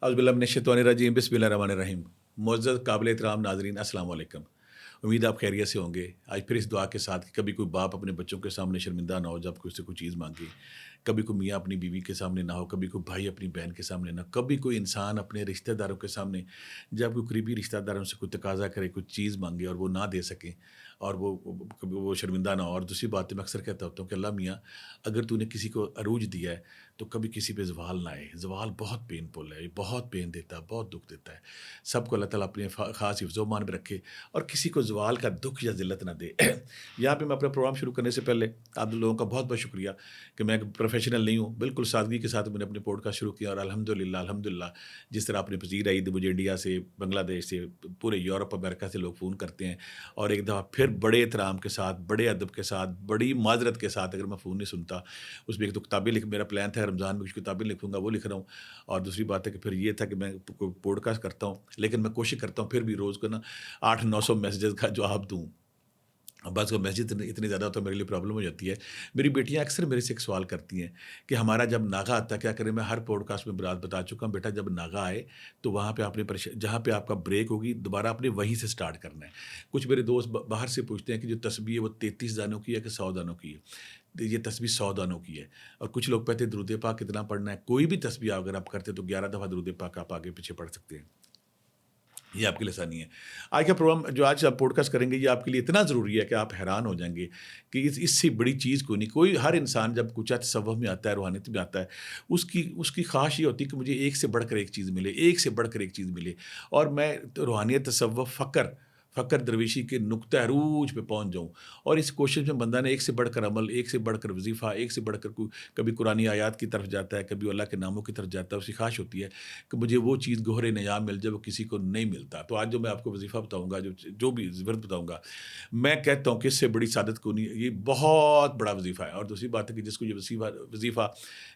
اعوذ باللہ من الشیطان الرجیم، بسم اللہ الرحمن الرحیم۔ معزز قابل احترام ناظرین، السلام علیکم۔ امید آپ خیریت سے ہوں گے۔ آج پھر اس دعا کے ساتھ کہ کبھی کوئی باپ اپنے بچوں کے سامنے شرمندہ نہ ہو جب کوئی سے کوئی چیز مانگے، کبھی کوئی میاں اپنی بیوی کے سامنے نہ ہو، کبھی کوئی بھائی اپنی بہن کے سامنے نہ ہو، کبھی کوئی انسان اپنے رشتہ داروں کے سامنے جب کوئی قریبی رشتہ داروں سے کوئی تقاضا کرے، کوئی چیز مانگے اور وہ نہ دے سکیں اور کبھی وہ شرمندہ نہ ہو۔ اور دوسری بات میں اکثر کہتا ہوتا ہوں کہ اللہ میاں، اگر تو نے کسی کو عروج دیا ہے تو کبھی کسی پہ زوال نہ آئے۔ زوال بہت پین فل ہے، یہ بہت پین دیتا ہے، بہت دکھ دیتا ہے۔ سب کو اللہ تعالیٰ اپنے خاص حفظ و امان میں رکھے اور کسی کو زوال کا دکھ یا ذلت نہ دے۔ یہاں پہ میں اپنا پروگرام شروع کرنے سے پہلے آپ لوگوں کا بہت بہت شکریہ کہ میں پروفیشنل نہیں ہوں، بالکل سادگی کے ساتھ میں نے اپنے پوڈ کاسٹ شروع کیا اور الحمدللہ جس طرح اپنے پذیر عید مجھے انڈیا سے، بنگلہ دیش سے، پورے یورپ امریکہ سے لوگ فون کرتے ہیں اور ایک دفعہ پھر بڑے احترام کے ساتھ، بڑے ادب کے ساتھ، بڑی معذرت کے ساتھ اگر میں فون نہیں سنتا، اس میں ایک تو کتابیں میرا پلان تھا رمضان میں کچھ کتابیں لکھوں گا، وہ لکھ رہا ہوں، اور دوسری بات ہے کہ پھر یہ تھا کہ میں پوڈ کاسٹ کرتا ہوں، لیکن میں کوشش کرتا ہوں پھر بھی روز کو نا 800-900 میسیجز کا جواب دوں۔ بعض کا میسیج اتنی زیادہ ہوتا ہے میرے لیے پرابلم ہو جاتی ہے۔ میری بیٹیاں اکثر میرے سے ایک سوال کرتی ہیں کہ ہمارا جب ناغا آتا ہے کیا کریں؟ میں ہر پوڈ کاسٹ میں بتا چکا ہوں، بیٹا جب ناغا آئے تو وہاں پہ آپ نے جہاں پہ آپ کا بریک ہوگی دوبارہ آپ نے وہیں سے سٹارٹ کرنا ہے۔ کچھ میرے دوست باہر سے پوچھتے ہیں کہ جو تسبیح ہے وہ 33 دانوں کی ہے کہ 100 دانوں کی ہے؟ یہ تسبیح 100 دانوں کی ہے۔ اور کچھ لوگ کہتے ہیں درود پاک کتنا پڑھنا ہے؟ کوئی بھی تسبیح اگر آپ کرتے تو 11 دفعہ درود پاک آپ آگے پیچھے پڑھ سکتے ہیں، یہ آپ کی لسانی ہے۔ آج کا پروگرام جو آج آپ پوڈ کاسٹ کریں گے یہ آپ کے لیے اتنا ضروری ہے کہ آپ حیران ہو جائیں گے کہ اس سے بڑی چیز کوئی نہیں۔ کوئی ہر انسان جب کچھ تصوف میں آتا ہے، روحانیت میں آتا ہے، اس کی خواہش یہ ہوتی ہے کہ مجھے ایک سے بڑھ کر ایک چیز ملے، ایک سے بڑھ کر ایک چیز ملے، اور میں روحانیت، تصوف، فقر درویشی کے نقطہ عروج پہ پہنچ جاؤں۔ اور اس کوشش میں بندہ نے ایک سے بڑھ کر عمل، ایک سے بڑھ کر وظیفہ، ایک سے بڑھ کر کبھی قرآنی آیات کی طرف جاتا ہے، کبھی اللہ کے ناموں کی طرف جاتا ہے۔ اس کی خواہش ہوتی ہے کہ مجھے وہ چیز گوہر نیام مل جائے، وہ کسی کو نہیں ملتا۔ تو آج جو میں آپ کو وظیفہ بتاؤں گا، جو بھی ورد بتاؤں گا، میں کہتا ہوں کہ اس سے بڑی سعادت کو نہیں، یہ بہت بڑا وظیفہ ہے۔ اور دوسری بات ہے کہ جس کو یہ وظیفہ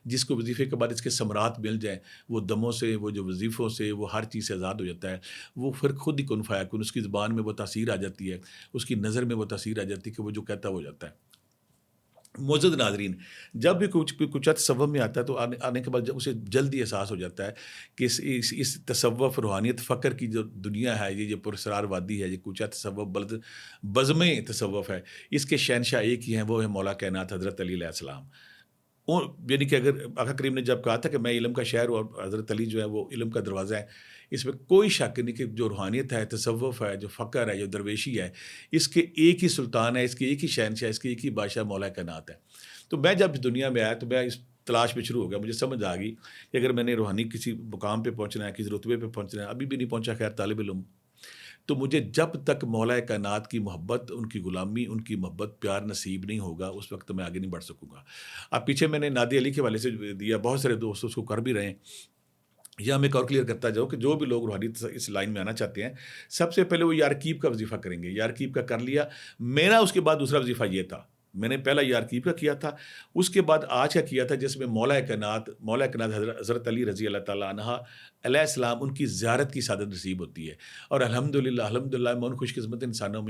جس کو وظیفے کے بعد اس کے ثمرات مل جائیں، وہ دموں سے، وہ جو وظیفوں سے، وہ ہر چیز سے آزاد ہو جاتا ہے، وہ پھر خود ہی کن فیکون، اس کی زبان میں وہ تاثیر آ جاتی ہے، اس کی نظر میں وہ تاثیر آ جاتی ہے کہ وہ جو کہتا ہو جاتا ہے۔ معزز ناظرین، جب بھی کچھ تصوف میں آتا ہے تو آنے کے بعد جب اسے جلدی احساس ہو جاتا ہے کہ اس تصوف، روحانیت، فقر کی جو دنیا ہے، یہ جو پرسرار وادی ہے، یہ کچھ تصوف بزم تصوف ہے، اس کے شہنشاہ ایک ہی ہیں، وہ ہے مولا کائنات حضرت علی علیہ السلام۔ یعنی کہ اگر آقا کریم نے جب کہا تھا کہ میں علم کا شہر ہوں اور حضرت علی جو ہے وہ علم کا دروازہ ہے، اس میں کوئی شک نہیں کہ جو روحانیت ہے، تصوف ہے، جو فقر ہے، جو درویشی ہے، اس کے ایک ہی سلطان ہے، اس کے ایک ہی شہنشاہ، اس کے ایک ہی بادشاہ مولا کائنات ہے۔ تو میں جب اس دنیا میں آیا تو میں اس تلاش میں شروع ہو گیا، مجھے سمجھ آ گئی کہ اگر میں نے روحانی کسی مقام پہ پہنچنا ہے، کسی رتبے پہ پہنچنا ہے، ابھی بھی نہیں پہنچا، خیر طالب علم، تو مجھے جب تک مولا کائنات کی محبت، ان کی غلامی، ان کی محبت، پیار نصیب نہیں ہوگا، اس وقت میں آگے نہیں بڑھ سکوں گا۔ اب پیچھے میں نے نادی علی کے حوالے سے دیا، بہت سارے دوست اس کو کر بھی رہے ہیں۔ یا میں ایک اور کلیئر کرتا جاؤں کہ جو بھی لوگ روحانی اس لائن میں آنا چاہتے ہیں، سب سے پہلے وہ یارکیب کا وظیفہ کریں گے۔ یارکیب کا کر لیا، میرا اس کے بعد دوسرا وظیفہ یہ تھا، میں نے پہلا یارکیب کا کیا تھا، اس کے بعد آج کا کیا تھا، جس میں مولا کائنات حضرت علی رضی اللہ تعالیٰ عنہ علیہ السلام، ان کی زیارت کی سعادت نصیب ہوتی ہے۔ اور الحمدللہ میں ان خوش قسمت انسانوں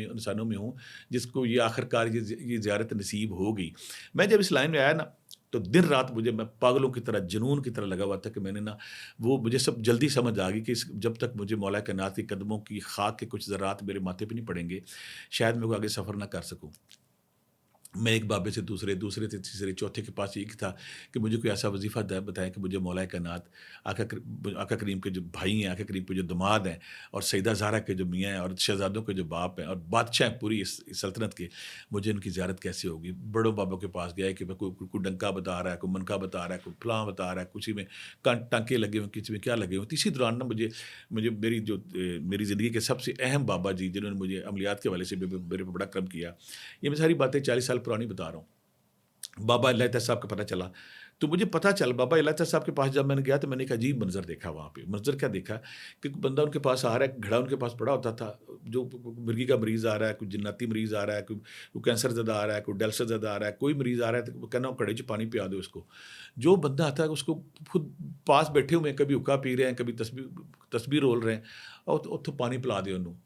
میں ہوں جس کو یہ آخرکار یہ زیارت نصیب ہو گئی۔ میں جب اس لائن میں آیا نا تو دن رات میں پاگلوں کی طرح، جنون کی طرح لگا ہوا تھا کہ میں نے نا وہ مجھے سب جلدی سمجھ آ گئی کہ جب تک مجھے مولا کائنات کے قدموں کی خاک کے کچھ ذرات میرے ماتھے پہ نہیں پڑیں گے، شاید میں وہ آگے سفر نہ کر سکوں۔ میں ایک بابے سے دوسرے سے تیسرے چوتھے کے پاس یہ تھا کہ مجھے کوئی ایسا وظیفہ بتائیں کہ مجھے مولا کائنات، آقا کریم کے جو بھائی ہیں، آقا کریم کے جو دماد ہیں، اور سیدہ زہرا کے جو میاں ہیں، اور شہزادوں کے جو باپ ہیں، اور بادشاہ ہیں پوری اس سلطنت کے، مجھے ان کی زیارت کیسے ہوگی؟ بڑوں بابوں کے پاس گیا کہ کوئی ڈنکا بتا رہا ہے، کوئی منکا بتا رہا ہے، کوئی فلاں بتا رہا ہے، کسی میں ٹانکے لگے ہوئے، کسی میں کیا لگے ہوئے۔ اسی دوران نا مجھے میری زندگی کے سب سے اہم بابا جی، جنہوں نے مجھے عملیات کے حوالے سے میرے پہ بڑا کرم کیا، یہ میں ساری باتیں 40 سال پرانی بتا رہا ہوں، بابا اللہ تعالیٰ صاحب کا پتہ چلا تو مجھے پتہ چل، بابا اللہ تعالیٰ صاحب کے پاس جب میں نے گیا تو میں نے ایک عجیب منظر دیکھا وہاں پہ۔ منظر کیا دیکھا کہ بندہ ان کے پاس آ رہا ہے، گھڑا ان کے پاس پڑا ہوتا تھا، جو مرگی کا مریض آ رہا ہے، کوئی جناتی مریض آ رہا ہے، کوئی کینسر زدہ آ رہا ہے، کوئی ڈیلسر زدہ آ رہا ہے، کوئی مریض آ رہا ہے تو کہنا کڑے چ پانی پیا دو اس کو۔ جو بندہ آتا ہے اس کو خود پاس بیٹھے ہوئے ہیں، کبھی حقہ پی رہے ہیں، کبھی ਤਸਬੀਹ ਰੋਲ ਰਹੇ ਔਰ ਉੱਥੋਂ ਪਾਣੀ ਪਿਲਾ ਦਿਓ ਉਹਨੂੰ,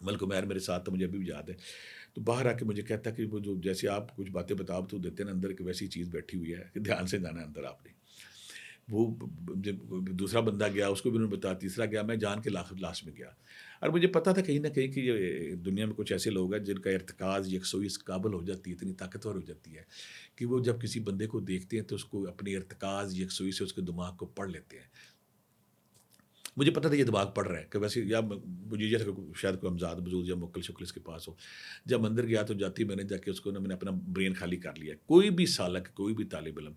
ملک عمیر میرے ساتھ تھا، مجھے ابھی بھی یاد ہے. تو باہر آ کے مجھے کہتا کہ وہ جو جیسے آپ کچھ باتیں تو دیتے ہیں نا اندر، کہ ویسی چیز بیٹھی ہوئی ہے کہ دھیان سے جانا ہے اندر آپ نے. وہ جب دوسرا بندہ گیا اس کو بھی انہوں نے بتایا، تیسرا گیا، میں جان کے لاسٹ میں گیا. اور مجھے پتا تھا کہیں نہ کہیں کہ یہ دنیا میں کچھ ایسے لوگ ہیں جن کا ارتکاز یکسوئی اس قابل ہو جاتی ہے، اتنی طاقتور ہو جاتی ہے کہ وہ جب کسی بندے کو دیکھتے ہیں تو اس کو اپنے ارتکاز یکسوئی سے اس کے دماغ کو پڑھ لیتے ہیں. مجھے پتا تھا یہ دماغ پڑھ رہا ہے کہ ویسے یا مجھے یہ تھا کہ شاید کوئی امزاد بزرگ یا مکل شکل اس کے پاس ہو. جب اندر گیا تو جاتی میں نے جا کے اس کو میں نے اپنا برین خالی کر لیا. کوئی بھی سالک، کوئی بھی طالب علم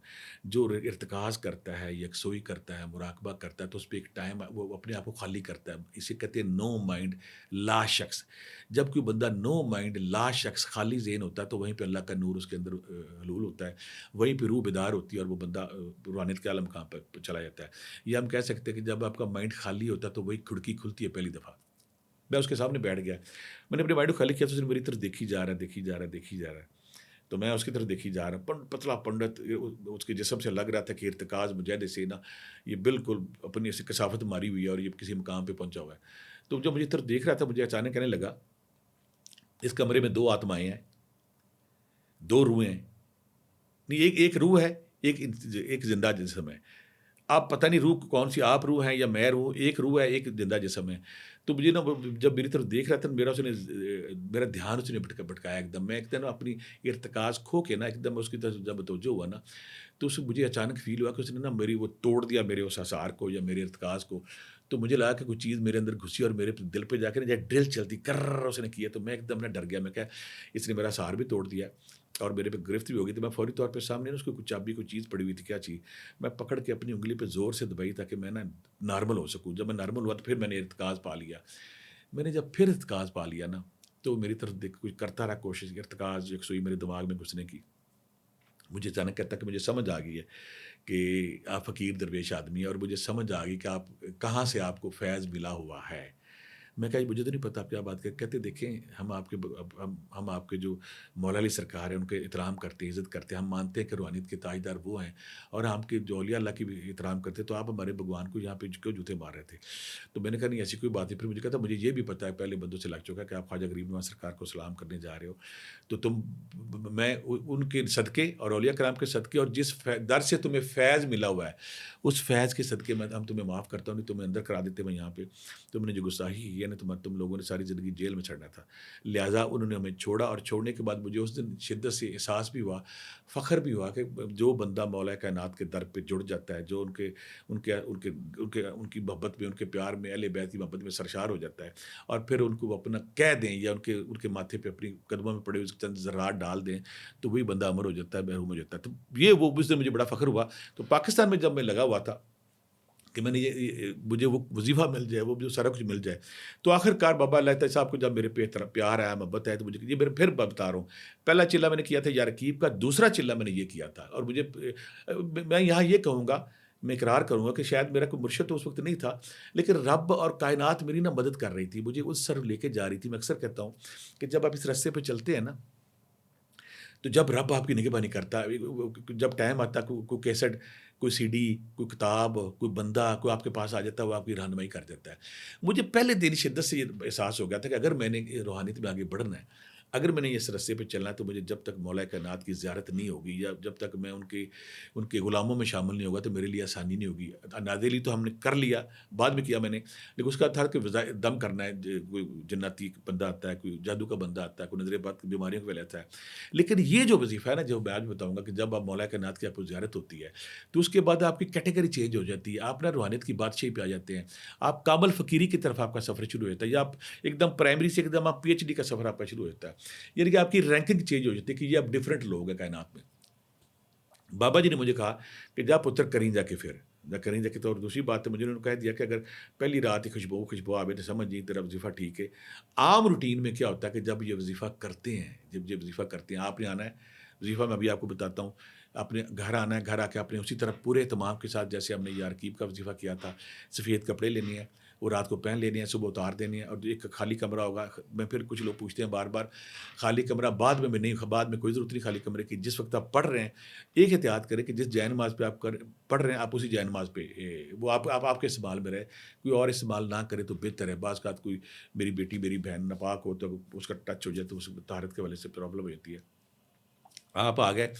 جو ارتکاز کرتا ہے، یکسوئی کرتا ہے، مراقبہ کرتا ہے، تو اس پہ ایک ٹائم وہ اپنے آپ کو خالی کرتا ہے. اسے کہتے ہیں نو مائنڈ لا شخص. جب کوئی بندہ نو مائنڈ لا شخص خالی ذہن ہوتا ہے تو وہیں پہ اللہ کا نور اس کے اندر حلول ہوتا ہے، وہیں پہ روح بیدار ہوتی ہے اور وہ بندہ روحانیت کے عالم مقام پہ چلا جاتا ہے. یہ ہم کہہ سکتے ہیں کہ جب آپ کا مائنڈ خالی ہوتا ہے تو وہی کھڑکی کھلتی ہے پہلی دفعہ. میں اس کے سامنے بیٹھ گیا، میں نے اپنے مائنڈ کو خالی کیا تو اس نے میری طرف دیکھی جا رہا ہے، دیکھی جا رہا ہے، دیکھی جا رہا ہے. تو میں اس کی طرف دیکھی جا رہا ہوں. پتلا پنڈت، اس کے جسم سے لگ رہا تھا کہ ارتکاز مجاہدے سے نا یہ بالکل اپنی ایسی کثافت ماری ہوئی ہے اور یہ کسی مقام پہ پہنچا ہوا ہے. تو جب مجھے طرف دیکھ رہا تھا مجھے اچانک کہنے لگا، اس کمرے میں دو آتمائیں ہیں، دو روحیں ہیں. نہیں، ایک روح ہے، ایک زندہ جسم ہے. آپ پتہ نہیں روح کون سی، آپ روح ہیں یا میں روح. ایک روح ہے، ایک زندہ جسم ہے. تو مجھے نا جب میری طرف دیکھ رہا تھا میرا دھیان اس نے بھٹکایا ایک دم. میں ایک دم اپنی ارتکاز کھو کے نا ایک دم اس کی طرف جب توجہ ہوا نا تو اس مجھے اچانک فیل ہوا کہ اس نے نا میری وہ توڑ دیا میرے اس اثار کو یا میرے ارتکاز کو. تو مجھے لگا کہ کوئی چیز میرے اندر گھسی اور میرے دل پہ جا کے نا جیسے ڈرل چلتی کر اس نے کیا. تو میں ایک دم نا ڈر گیا. میں کہا اس نے میرا اثار بھی توڑ دیا اور میرے پہ گرفت بھی ہو گئی. تو میں فوری طور پہ سامنے نا اس کو کچھ چابی کوئی چیز پڑی ہوئی تھی، کیا چیز، میں پکڑ کے اپنی انگلی پہ زور سے دبائی تاکہ میں نا نارمل ہو سکوں. جب میں نارمل ہوا تو پھر میں نے ارتکاز پا لیا. میں نے جب پھر ارتکاز پا لیا نا تو میری طرف دیکھ کچھ کرتا رہا کوشش، ارتکاز یکسوئی میرے دماغ میں گھسنے کی. مجھے اچانک کہتا کہ مجھے سمجھ آ گئی ہے کہ آپ فقیر درویش آدمی ہیں اور مجھے سمجھ آ گئی کہ آپ کہاں سے آپ کو فیض ملا ہوا ہے. میں کہا مجھے تو نہیں پتا آپ کیا بات کرتے. کہتے دیکھیں ہم آپ کے جو مولا علی سرکار ہیں ان کے احترام کرتے ہیں، عزت کرتے ہیں. ہم مانتے ہیں کہ روحانیت کے تاجدار وہ ہیں اور ہم کے جو اولیاء اللہ کی بھی احترام کرتے ہیں. تو آپ ہمارے بھگوان کو یہاں پہ کیوں جوتے مار رہے تھے؟ تو میں نے کہا نہیں ایسی کوئی بات نہیں. پھر مجھے کہتا مجھے یہ بھی پتا ہے پہلے بندوں سے لگ چکا کہ آپ خواجہ غریب نواز سرکار کو سلام کرنے جا رہے ہو. تو میں ان کے صدقے اور اولیاء کرام کے صدقے اور جس در سے تمہیں فیض ملا ہوا ہے اس فیض کے صدقے میں ہم تمہیں معاف کرتا ہوں، نہیں تمہیں اندر کرا دیتے میں یہاں پہ. تم نے جو گستاخی کی ہے نا تم لوگوں نے ساری زندگی جیل میں چڑھنا تھا. لہٰذا انہوں نے ہمیں چھوڑا اور چھوڑنے کے بعد مجھے اس دن شدت سے احساس بھی ہوا، فخر بھی ہوا کہ جو بندہ مولا کائنات کے در پہ جڑ جاتا ہے، جو ان کی محبت میں، ان کے پیار میں، اہل بیت کی محبت میں سرشار ہو جاتا ہے اور پھر ان کو اپنا کہہ دیں یا ان کے ماتھے پہ اپنی قدموں میں پڑے ہوئے چند ذرات ڈال دیں تو وہی بندہ امر ہو جاتا ہے، محروم ہو جاتا ہے. تو یہ وہ اس دن مجھے بڑا فخر ہوا. تو پاکستان میں جب میں لگا ہوا تھا کہ میں نے مجھے وہ وظیفہ مل جائے، وہ جو سارا کچھ مل جائے، تو آخر کار بابا اللہ تعالیٰ صاحب کو جب میرے پہ پیار ہے، محبت ہے، تو مجھے یہ میرے پھر بتا رہا ہوں. پہلا چلہ میں نے کیا تھا یا رقیب کا، دوسرا چلہ میں نے یہ کیا تھا. اور میں یہاں یہ کہوں گا، میں اقرار کروں گا کہ شاید میرا کوئی مرشد تو اس وقت نہیں تھا لیکن رب اور کائنات میری نا مدد کر رہی تھی، مجھے اس طرف لے کے جا رہی تھی. میں اکثر کہتا ہوں کہ جب آپ اس راستے پہ چلتے ہیں نا تو جب رب آپ کی نگہبانی کرتا ہے، جب ٹائم آتا ہے کوئی کیسٹ، کوئی سی ڈی، کوئی کتاب، کوئی بندہ کوئی آپ کے پاس آ جاتا ہے، وہ آپ کی رہنمائی کر دیتا ہے. مجھے پہلے دن شدت سے یہ احساس ہو گیا تھا کہ اگر میں نے روحانیت میں آگے بڑھنا ہے، اگر میں نے اس رستے پہ چلنا ہے تو مجھے جب تک مولا کائنات کی زیارت نہیں ہوگی یا جب تک میں ان کے غلاموں میں شامل نہیں ہوگا تو میرے لیے آسانی نہیں ہوگی. نادری تو ہم نے کر لیا، بعد میں کیا میں نے، لیکن اس کا تھا کہ دم کرنا ہے. کوئی جناتی بندہ آتا ہے، کوئی جادو کا بندہ آتا ہے، کوئی نظر بات بیماریوں کو پھیلاتا ہے. لیکن یہ جو وظیفہ ہے نا، جو میں آج بتاؤں گا کہ جب آپ مولا کائنات کی آپ کو زیارت ہوتی ہے تو اس کے بعد آپ کی کیٹیگری چینج ہو جاتی ہے. آپ نا روحانیت کی بادشاہی پہ آ جاتے ہیں، آپ کامل فقیری کی طرف آپ کا سفر شروع ہو جاتا ہے، یا آپ ایک دم پرائمری سے ایک دم آپ پی ایچ ڈی کا سفر آپ کا شروع ہو جاتا ہے. یعنی کہ آپ کی رینکنگ چینج ہو جاتی ہے کہ یہ اب ڈفرینٹ لوگ ہیں کائنات میں. بابا جی نے مجھے کہا کہ جا پتر کریں جا کے پھر کریں جا کے. تو اور دوسری بات ہے مجھے انہوں نے کہہ دیا کہ اگر پہلی رات ہی خوشبو آوے تو سمجھ جی تیرا وظیفہ ٹھیک ہے. عام روٹین میں کیا ہوتا ہے کہ جب یہ وظیفہ کرتے ہیں، جب یہ وظیفہ کرتے ہیں، آپ نے آنا ہے وظیفہ، میں ابھی آپ کو بتاتا ہوں. اپنے گھر آنا ہے، گھر آ کے اپنے اسی طرح پورے اہتمام کے ساتھ جیسے ہم نے یا رقیب کا وظیفہ کیا تھا، سفید کپڑے لینے ہیں، وہ رات کو پہن لینے ہیں، صبح اتار دینے ہیں، اور ایک خالی کمرہ ہوگا. میں پھر کچھ لوگ پوچھتے ہیں بار بار خالی کمرہ بعد میں بھی نہیں، بعد میں کوئی ضرورت نہیں خالی کمرے کی. جس وقت آپ پڑھ رہے ہیں ایک احتیاط کریں کہ جس جائے نماز پہ آپ پڑھ رہے ہیں آپ اسی جائے نماز پہ وہ آپ کے استعمال میں رہے، کوئی اور استعمال نہ کرے تو بہتر ہے. بعض اوقات کوئی میری بیٹی میری بہن ناپاک ہو تو اس کا ٹچ ہو جائے تو اس طہارت کے والے سے پرابلم ہو جاتی ہے. آپ آ گئے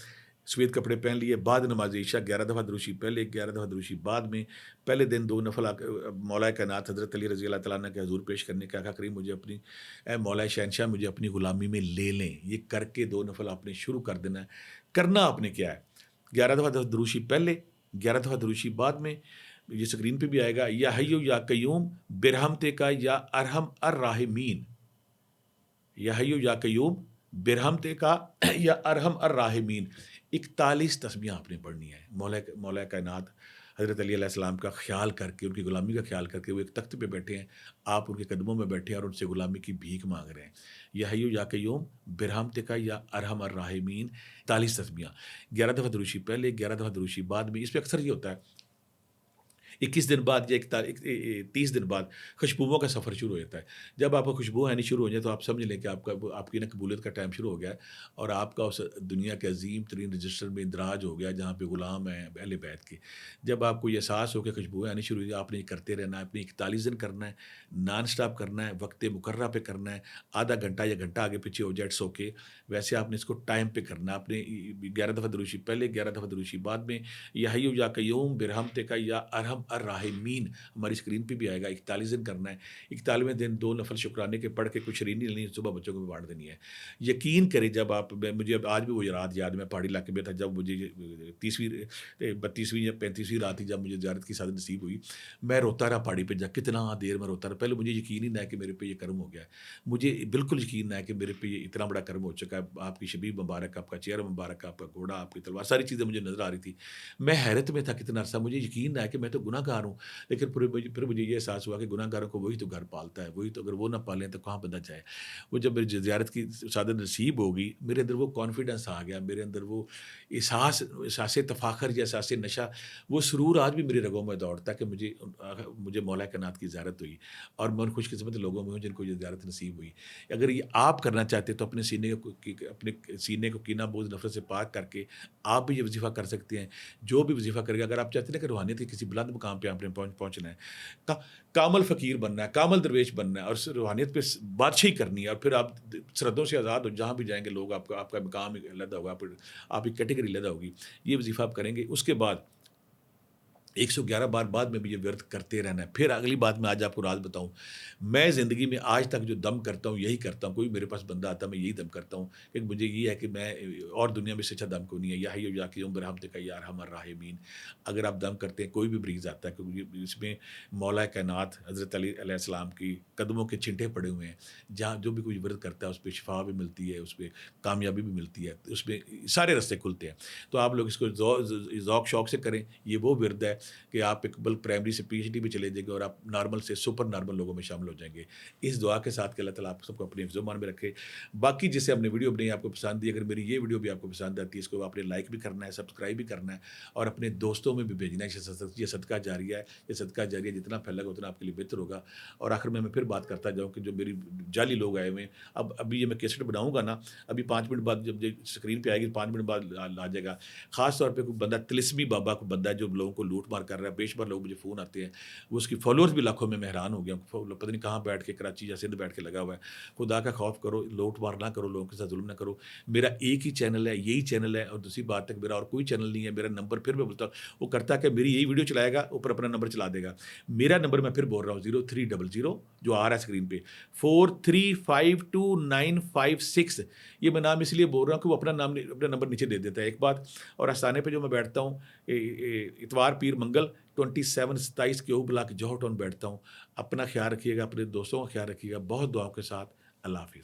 سفید کپڑے پہن لیے، بعد نماز عشاء 11 دفعہ دروشی پہلے 11 دفعہ دروشی بعد میں. پہلے دن 2 نفل مولا کائنات حضرت علی رضی اللہ تعالیٰ عنہ کے حضور پیش کرنے کے، آقا کریم مجھے اپنی اے مولا شہنشاہ مجھے اپنی غلامی میں لے لیں. یہ کر کے 2 نفل آپ نے شروع کر دینا ہے. کرنا آپ نے کیا ہے؟ 11 دفعہ دروشی پہلے 11 دفعہ دروشی بعد میں. یہ اسکرین پہ بھی آئے گا، یا حیو یا قیوم برحمتے کا یا ارحم الراحمین. یا حیو یا قیوم برحمتے کا یا ارحم الراحمین. 41 تسبیحیں آپ نے پڑھنی ہے. مولا کائنات حضرت علی علیہ السلام کا خیال کر کے، ان کی غلامی کا خیال کر کے، وہ ایک تخت پہ بیٹھے ہیں، آپ ان کے قدموں میں بیٹھے ہیں اور ان سے غلامی کی بھیک مانگ رہے ہیں. یا حیو یا قیوم برحمتے کا یا ارحم الراحمین. 41 تسبیحیں، 11 دفعہ دروشی پہلے 11 دفعہ دروشی بعد میں. اس پہ اکثر یہ ہوتا ہے 21 دن بعد یا 30 دن بعد خوشبوؤں کا سفر شروع ہو جاتا ہے. جب آپ کو خوشبو آنی شروع ہو جائے تو آپ سمجھ لیں کہ آپ کی نا قبولیت کا ٹائم شروع ہو گیا ہے، اور آپ کا اس دنیا کے عظیم ترین رجسٹر میں اندراج ہو گیا جہاں پہ غلام ہیں اہل بیت کے. جب آپ کو یہ احساس ہو کہ خوشبوئیں آنی شروع ہوئی، آپ نے یہ کرتے رہنا ہے. اپنے 41 دن کرنا ہے، نان اسٹاپ کرنا ہے، وقت مقررہ پہ کرنا ہے. آدھا گھنٹہ یا گھنٹہ آگے پیچھے ہو جائے سو کے، ویسے آپ نے اس کو ٹائم پہ کرنا ہے. اپنے 11 دفعہ دروشی پہلے 11 دفعہ دروشی بعد میں. یا حیو یا قیوم برحمتے کا یا ارحم الراحمین ہماری اسکرین پہ بھی آئے گا. 41 دن کرنا ہے. 41ویں دن 2 نفل شکرانے کے پڑھ کے کچھ شرینی لینی صبح بچوں کو بھی بانٹ دینی ہے. یقین کریں جب آپ، مجھے اب آج بھی وہ رات یاد، میں پہاڑی علاقے میں تھا جب مجھے 30ویں 32ویں یا 35ویں رات تھی جب مجھے زیارت کی سعادت نصیب ہوئی. میں روتا رہا پہاڑی پہ جا، کتنا دیر میں روتا رہا. پہلے مجھے یقین ہی نہ ہے کہ میرے پہ یہ کرم ہو گیا ہے. مجھے بالکل یقین نہ ہے کہ میرے پہ یہ اتنا بڑا کرم ہو چکا ہے. آپ کی شبیب مبارک، آپ کا چہرہ مبارک، آپ کا گھوڑا، آپ کی تلوار، ساری چیزیں مجھے نظر آ رہی تھی. میں حیرت میں تھا کتنا عرصہ. مجھے یقین نہ ہے کہ میں تو گناہ گار ہوں، لیکن پھر مجھے یہ احساس ہوا کہ گناہ گاروں کو وہی تو گھر پالتا ہے. وہی تو، اگر وہ نہ پالیں تو کہاں بندہ جائے. وہ جب میری زیارت کی سعادت نصیب ہوگی، میرے اندر وہ کانفیڈنس آ گیا، میرے اندر وہ احساس تفاخر یا احساس نشہ، وہ سرور آج بھی میری رگوں میں دوڑتا ہے کہ مجھے مولا کائنات کی زیارت ہوئی، اور میں ان خوش قسمت لوگوں میں ہوں جن کو یہ زیارت نصیب ہوئی. اگر یہ آپ کرنا چاہتے تو اپنے سینے کو کینہ بوجھ نفرت سے پاک کر کے آپ بھی یہ وظیفہ کر سکتے ہیں. جو بھی وظیفہ کرے گا، اگر آپ چاہتے ہیں کہ روحانیت کے کسی بلند مقام پہ آپ نے پہنچنا ہے، کامل فقیر بننا ہے، کامل درویش بننا ہے، اور روحانیت پہ بادشاہی کرنی ہے، اور پھر آپ سردوں سے آزاد ہو، جہاں بھی جائیں گے لوگ آپ کا مقام علیحدہ ہوگا، آپ کی کیٹیگری علیحدہ ہوگی. یہ وظیفہ آپ کریں گے. اس کے بعد 111 بار بعد میں بھی یہ ورد کرتے رہنا ہے. پھر اگلی بات میں آج آپ کو راز بتاؤں، میں زندگی میں آج تک جو دم کرتا ہوں یہی کرتا ہوں. کوئی میرے پاس بندہ آتا ہے میں یہی دم کرتا ہوں کہ مجھے یہ ہے کہ میں اور دنیا میں سے اچھا دم کوئی نہیں ہے. یا حی یا قیوم برحمتک یا ارحم الراحمین. اگر آپ دم کرتے ہیں، کوئی بھی مریض آتا ہے کیونکہ اس میں مولا کائنات حضرت علی علیہ السلام کی قدموں کے چھنٹے پڑے ہوئے ہیں. جہاں جو بھی کوئی ورد کرتا ہے اس پہ شفا بھی ملتی ہے، اس پہ کامیابی بھی ملتی ہے، اس پہ سارے راستے کھلتے ہیں. تو آپ لوگ اس کو ذوق شوق سے کریں. یہ وہ ورد ہے کہ آپ اقبال پرائمری سے پی ایچ ڈی میں چلے جائیں گے اور آپ نارمل سے سپر نارمل لوگوں میں شامل ہو جائیں گے. اس دعا کے ساتھ کہ اللہ تعالیٰ آپ سب کو اپنے حفظ و امان میں رکھے. باقی جیسے ہم نے ویڈیو بنائی آپ کو پسند دی، اگر میری یہ ویڈیو بھی آپ کو پسند آتی ہے، اس کو آپ نے لائک بھی کرنا ہے، سبسکرائب بھی کرنا ہے، اور اپنے دوستوں میں بھی بھیجنا ہے. یہ صدقہ جاریہ ہے. یہ صدقہ جاریہ جتنا پھیلے گا اتنا آپ کے لیے بہتر ہوگا. اور آخر میں پھر بات کرتا جاؤں کہ جو میری جعلی لوگ آئے ہوئے ہیں، ابھی یہ میں کیسٹ بناؤں گا نا، ابھی 5 منٹ بعد جب اسکرین پہ آئے گی 5 منٹ بعد آ جائے گا. خاص طور پہ کوئی بندہ طلسمی بابا کو بندہ ہے جو لوگوں کو لوٹ مار کر رہا ہے. بے شمار لوگ مجھے فون آتے ہیں، وہ اس کی فالوورز بھی لاکھوں میں حیران ہو گیا. پتہ نہیں کہاں بیٹھ کے، کراچی یا سندھ بیٹھ کے لگا ہوا ہے. خدا کا خوف کرو، لوٹ مار نہ کرو، لوگوں کے ساتھ ظلم نہ کرو. میرا ایک ہی چینل ہے، یہی چینل ہے، اور دوسری بات تک میرا اور کوئی چینل نہیں ہے. میرا نمبر پھر میں بولتا ہوں، وہ کرتا ہے کہ میری یہی ویڈیو چلائے گا، اوپر اپنا نمبر چلا دے گا. میرا نمبر میں پھر بول رہا ہوں 0300 جو آ رہا ہے اسکرین پہ 43529556. یہ میں نام اس لیے بول رہا ہوں کہ وہ اپنا نمبر نیچے دے دیتا ہے. ایک بات اور آستانے پہ جو میں بیٹھتا ہوں اتوار پیر منگل 27 کیو بلاک جوہر ٹاؤن بیٹھتا ہوں. اپنا خیال رکھیے گا، اپنے دوستوں کا خیال رکھیے گا. بہت دعاؤں کے ساتھ اللہ حافظ.